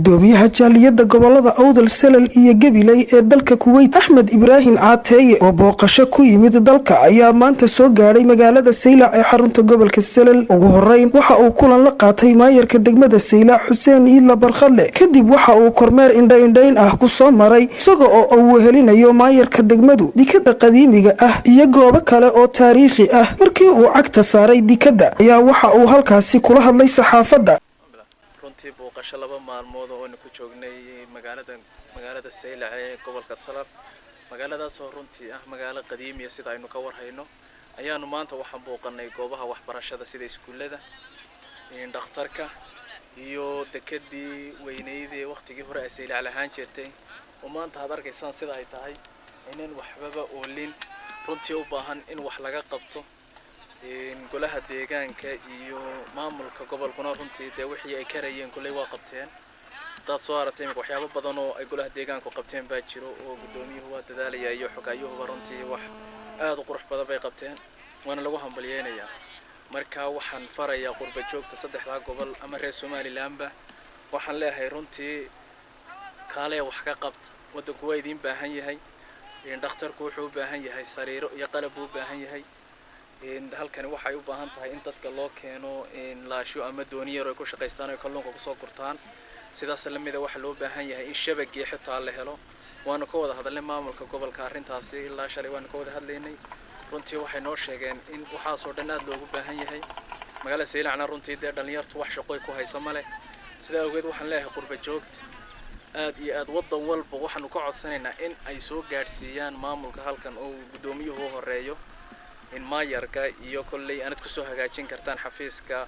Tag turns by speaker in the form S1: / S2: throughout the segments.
S1: gudoomiyaha jaaliyada gobolada Awdal Salal iyo Gabiley ee dalka Kuwait Axmed Ibrahim Caateye oo booqasho ku yimid dalka ayaa maanta soo gaaray magaalada Saylac ee xarunta gobolka Salal ugu horeyn waxa uu kulan la qaatay maayarka degmada Saylac Xuseen Iidla Barkhadle kadib waxa uu kormeer indhayn ah ku soo maray isagoo uu helinayo maayarka degmadu dikada qadiimiga ah iyo goobo kale oo taariikhi ah markii uu cagta saaray dikada ayaa waxa uu halkaasi kula hadlay saxaafadda
S2: booqasho laba maalmood oo ku joognay magaalada Saylac ee gobolka Salal magaaladaas oo runtii ah magaalo qadiimi ah sida aynu ka warhayno ayaanu maanta waxaan booqanay goobaha waxbarashada sida iskuulada dhakhtarka iyo dekadii weyneydii waqtigii hore ay Saylac lahaan jirtay oo maanta aad arkaysaan sida ay tahay inaan waxbaba oolin runtii u baahan in wax laga qabto golaha deegaanka iyo maamulka gobolkuna runtii wixii ay karayeen kulay waa qabteen dad soo aratay waxyaabo badan oo ay golaha deegaanku qabteen baa jiro oo gudoomiyuhu waa dadaalaya iyo xogaayuhu runtii wax aad u qurux badan bay qabteen waana lagu hambalyeynaya marka waxaan farayaa qurba joogta saddexda gobol ama reer Somaliland waxaan leeyahay runtii kaalay wax ka qabta wadanku waa idin baahan yahay dhakhtarku wuxuu u baahan yahay sariiro iyo qalab u baahan yahay halkan waxay u baahan tahay in dadka loo keeno laasho ama dooniyar ay ku shaqeystaan oo kalluunka ku soo gurtaan sidaas lamida waxa loo baahan yahay in shabagii xitaa la helo waana ka wada hadalnay maamulka gobolka arintaasi ilaa shalay waana ka wada hadlaynay runtii waxay noo sheegeen in waxa soo dhan aad loogu baahan yahay magaalada Saylacna runtii dhalinyartu wax shaqo ay ku hayso male sida ogeed waxaan leeyahay qurba joogta aad iyo aad wadan walba waxaanu ka codsanaynaa in ay soo gaarsiiyaan maamulka halkan oo gudoomiyuhu horeeyo in maayarka iyo kulay aanad ku soo hagaajin kartaan xafiiska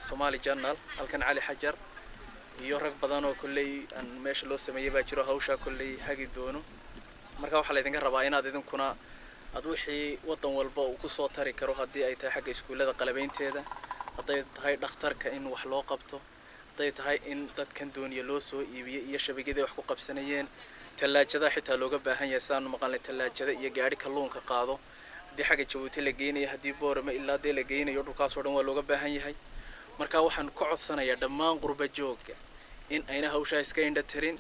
S2: Somali Journal halkan Ali Hajar iyo rag badan oo kulay aan meesha loo sameeyay baa jiro hawsha kulay hagi doono marka waxa la idin rabaa inaad idinkuna aad wixii wadan walba uu ku soo tari karo hadii ay tahay xagga iskuulada qalabeynteeda haday tahay dhakhtarka in wax loo qabto haday tahay in dadkan dooniya loo soo iibiyo iyo shabakada wax ku qabsanayeen talaajada xitaa looga baahan yahay saan maqalnay talaajada iyo gaari kalluunka qaado dii xagga Jabuuti la geenay hadii Boorama ilaa la geenayo dhulkaas oo dhan waa looga baahan yahay marka waxaan ka codsanayaa dhammaan qurba joogga in ayna hawsha iska indha tirin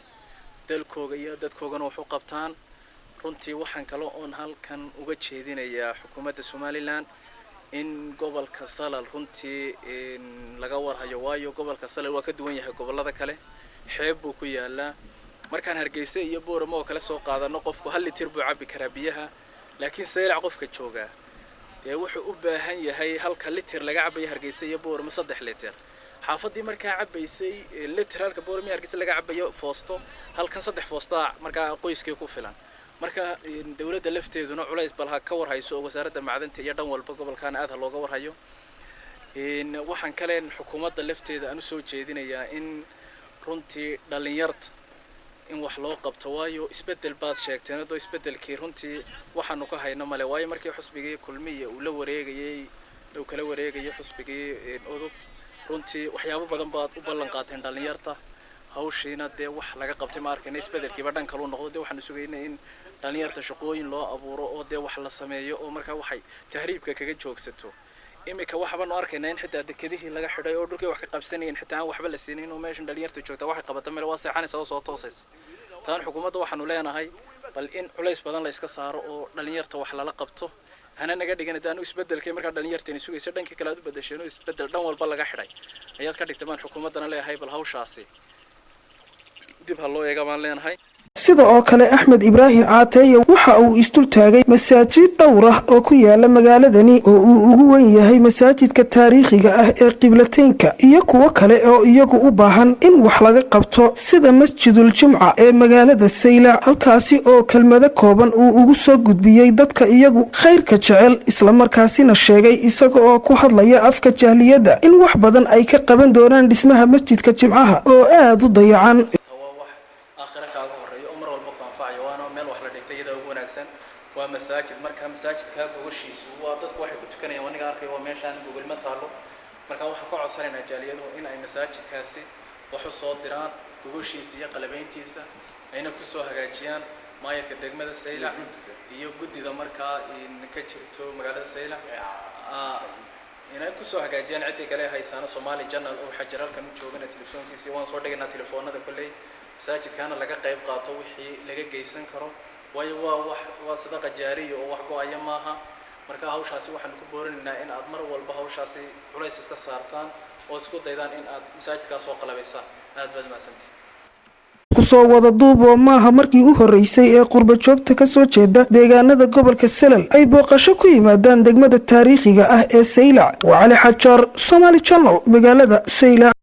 S2: dalkooga iyo dadkoogana wax u qabtaan runtii waxaan kale oo halkan uga jeedinayaa xukuumadda Somaliland in gobolka Salal runtii laga warhayo waayo gobolka Salal waa ka duwan yahay gobolada kale xeeb buu ku yaalaa markaan Hargeysa iyo Boorama oo kala soo qaadano qofku hal litir buu cabi karaa biyaha laakiin Saylac qofka jooga wuxuu u baahan yahay halka litir laga cabayo Hargeysa iyo Boorama 3 litir xaafadii markaa cabaysay litir halka Boorama Hargeysa laga cabayo foosto halkan 3 foosta markaa qoyskii ku filan marka dawladda lafteeduna culays balha ka warhayso wasaaradda macdanta iyo dhan walba gobolkan aad looga warhayo waxaan kale xukuumadda lafteeda aan soo jeedinayaa in runtii dhalinyarta in wax loo qabto waayo isbedel baad sheegteen oo isbedelkii runtii waxaanu ka hayno male waayo markii xusbigii kulmiye uu la wareegayay oo kala wareegayay xusbigii udub runtii waxyaabo badan baad u ballan qaateen dhalinyarta hawshiina wax laga qabtay ma arkayna isbedelkiiba dhan kale uu noqdo waxaanu sugaynaa in dhalinyarta shaqooyin loo abuuro oo wax la sameeyo oo markaa waxay tahriibka kaga joogsato imika waxba noo arkayna in xitaa dekadihii laga xidhay oo dhulkii wax ka qabsanayeen xitaa aan waxba la siinay oo meeshan dhalinyarta joogta waxay qabato meel waa seexanaysa oo soo toosaysa taan xukuumadda waxaanu leenahay bal in culays badan la iska saaro oo dhalinyarta wax lala qabto hana naga dhigan hadaan isbedelkay marka dhalinyarteena sugaysa dhanka kala u bedesheen oo isbedel dhan walba laga xidhay ayaad ka dhigtaan xukuumaddana leeyahay bal hawshaasi dib ha loo eega baan leenahay
S1: sidoo kale Axmed Ibrahim Caateye waxa uu istul taagay masaajid dhowr ah oo ku yaala magaaladani oo uu ugu weyn yahay masaajidka taariikhiga ah ee Qiblateynka iyo kuwa kale oo iyagu u baahan in wax laga qabto sida Masjidul Jumca ee magaalada Saylac halkaasi oo kelmado kooban uu ugu soo gudbiyay dadka iyagu khayrka jecel isla markaasina sheegay isaga oo ku hadlaya afka jahliyada in wax badan ay ka qaban doonaan dhismaha masjidka Jumcaha oo aad u dayacan
S2: waa masaajid marka masaajidka gogoshiisu waa dadku waxay ku tukanayaan waniga arkay waa meeshaan gogol ma taalo marka waxa ka codsanaynaa jaaliyadu in ay masaajidkaasi wax u soo diraan gogoshiisa iyo qalabeyntiisa ayna ku soo hagaajiyaan maayarka degmada Saylac iyo gudida markaa in ka jirto magaalada Saylac inay ku soo hagaajiyaan cidii kale haysaana Somali Channel oo xajaralkan u joogana telefoonkiisa waan soo dhignaa telefoonada kulay masaajidkana laga qayb qaato wixii laga geysan karo waayo waa sadaqa jaariyo oo wax go'aya maaha marka hawshaasi waxaan ku boorinaynaa in aad mar walba hawshaasi culays iska saartaan oo isku daydaan in aad masaajidka soo qalabaysaan aad baad maasantii
S1: kusoo wada duubo maaha markii u horeysay ee qurba joogta ka soo jeeda deegaanada gobolka Salal ay booqasho ku yimaadaan degmada taariikhiga ah ee Saylac. Waa Cali Xajar, Somali Channel, magaalada Saylac.